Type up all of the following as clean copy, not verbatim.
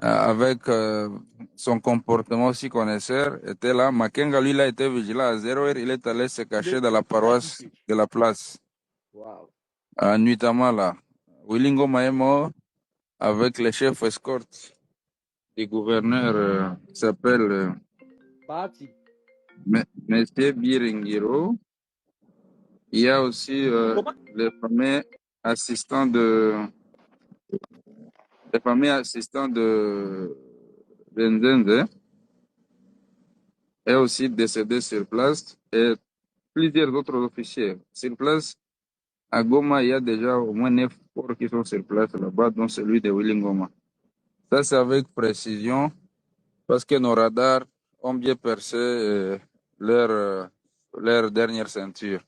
avec son comportement aussi connaisseur, était là. Makenga, lui, il a été vigilant à 0 heure. Il est allé se cacher dans la paroisse de la place. Wow. Nuitamment là. Wilingo Maemo, avec le chef escorte du gouverneur, qui s'appelle Parti. Monsieur Biringiro. Il y a aussi Comment? le fameux assistant de, le fameux assistant de Nzenze est aussi décédé sur place et plusieurs autres officiers. Sur place, à Goma, il y a déjà au moins 9 corps qui sont sur place là-bas, dont celui de Willingoma. Ça, c'est avec précision parce que nos radars ont bien percé leur dernière ceinture.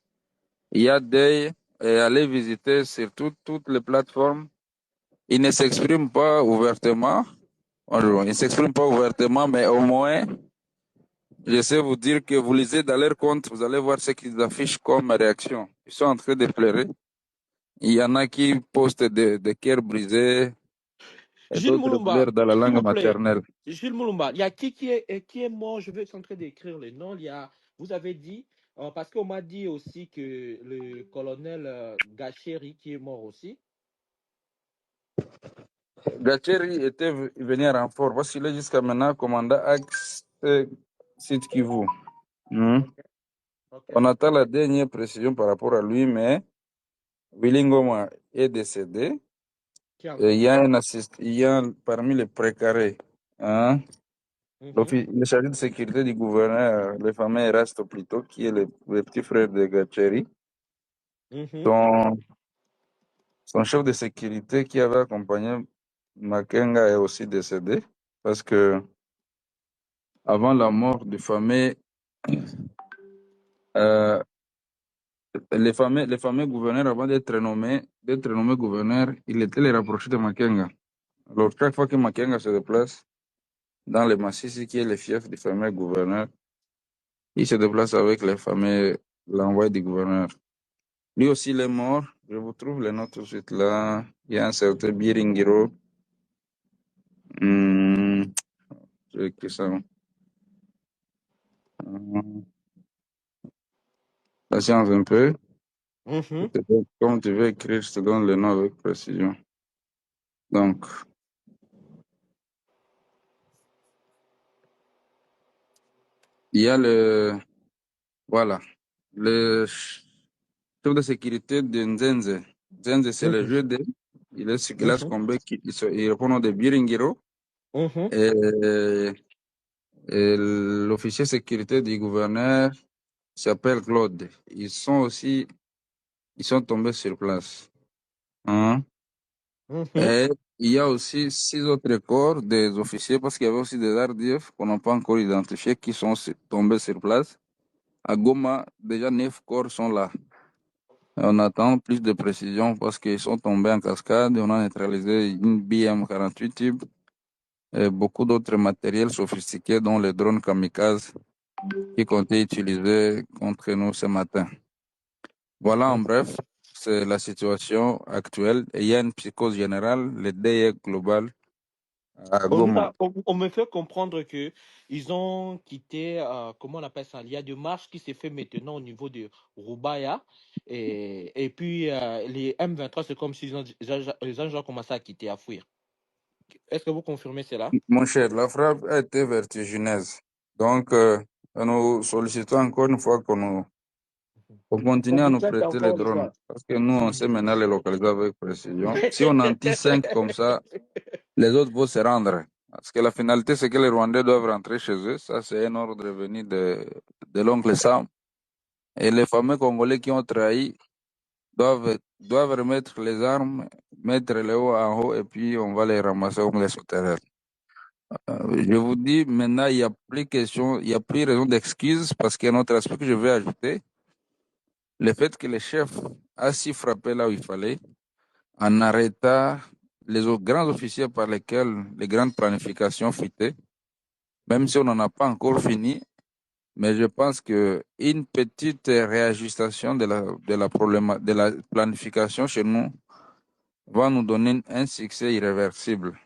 Il y a des, et aller visiter sur toutes les plateformes. Ils ne s'expriment pas ouvertement. Ils ne s'expriment pas ouvertement, mais au moins, je sais vous dire que vous lisez dans leur compte, vous allez voir ce qu'ils affichent comme réaction. Ils sont en train de pleurer. Il y en a qui postent des cœurs brisés et Gilles d'autres Moulumba, pleurent dans la s'il langue vous plaît. maternelle. Gilles Moulumba, il y a qui est mort? Je vais être en train d'écrire les noms. Il y a, vous avez dit, parce qu'on m'a dit aussi que le colonel Gacheri qui est mort aussi. Gacheri était venu en renfort parce qu'il est jusqu'à maintenant commandant Axe Sud Kivu. Ok, ok. On attend la dernière précision par rapport à lui, mais Willy Ngoma est décédé. Qui Et il encore? y a il y a parmi les précarés, hein, Mhm, le chargé de sécurité du gouverneur, le fameux Erasto plutôt, qui est le petit frère de Gacheri. mhm. Son, son chef de sécurité qui avait accompagné Makenga est aussi décédé parce que avant la mort du fameux, euh, les fameux gouverneurs, avant d'être nommé gouverneur, il était les rapprochés de Makenga. Alors chaque fois que Makenga se déplace dans le Massissi, qui est le fief du fameux gouverneur, il se déplace avec les fameux, l'envoi du gouverneur. Lui aussi, il est mort. Je vous trouve les noms tout de suite là. Il y a un certain Biringiro. J'ai écrit ça. Patience un peu. Mhm. Comme tu veux écrire, je te donne le nom avec précision. Donc, il y a voilà, le chef de sécurité de Nzenze. Nzenze, c'est le jeu de, il est sur glace Mhm. combat, il répond au nom de Biringiro. Mhm. Et, et l'officier sécurité du gouverneur s'appelle Claude. Ils sont tombés sur place. Hein. Mhm. Et il y a aussi 6 autres corps des officiers, parce qu'il y avait aussi des RDF qu'on n'a pas encore identifiés, qui sont tombés sur place. À Goma, déjà 9 corps sont là. Et on attend plus de précisions parce qu'ils sont tombés en cascade et on a neutralisé une BM-48 type et beaucoup d'autres matériels sophistiqués, dont les drones kamikazes qui comptaient utiliser contre nous ce matin. Voilà en bref, c'est la situation actuelle. Et il y a une psychose générale, le deuil est global à Goma. On me fait comprendre que ils ont quitté, comment on appelle ça? Il y a des marches qui se fait maintenant au niveau de Roubaïa. Et puis, les M23, c'est comme s'ils ont, ils ont déjà commencé à quitter, à fuir. Est-ce que vous confirmez cela? Mon cher, la frappe a été vertigineuse. Donc, nous sollicitons encore une fois qu'on continue à nous Communiquez prêter les encore le drones. soir. Parce que nous, on sait maintenant les localiser avec précision. Si on en tire 5 comme ça, les autres vont se rendre. Parce que la finalité, c'est que les Rwandais doivent rentrer chez eux. Ça, c'est un ordre venu de l'oncle Sam. Et les fameux Congolais qui ont trahi doivent remettre les armes, mettre les hauts en haut, et puis on va les ramasser comme les sauterelles. Je vous dis, maintenant, il n'y a plus question, il n'y a plus raison d'excuse, parce qu'il y a un autre aspect que je vais ajouter. Le fait que le chef a si frappé là où il fallait, en arrêtant les autres grands officiers par lesquels les grandes planifications fuitaient, même si on n'en a pas encore fini, mais je pense que une petite réajustation de la planification chez nous va nous donner un succès irréversible.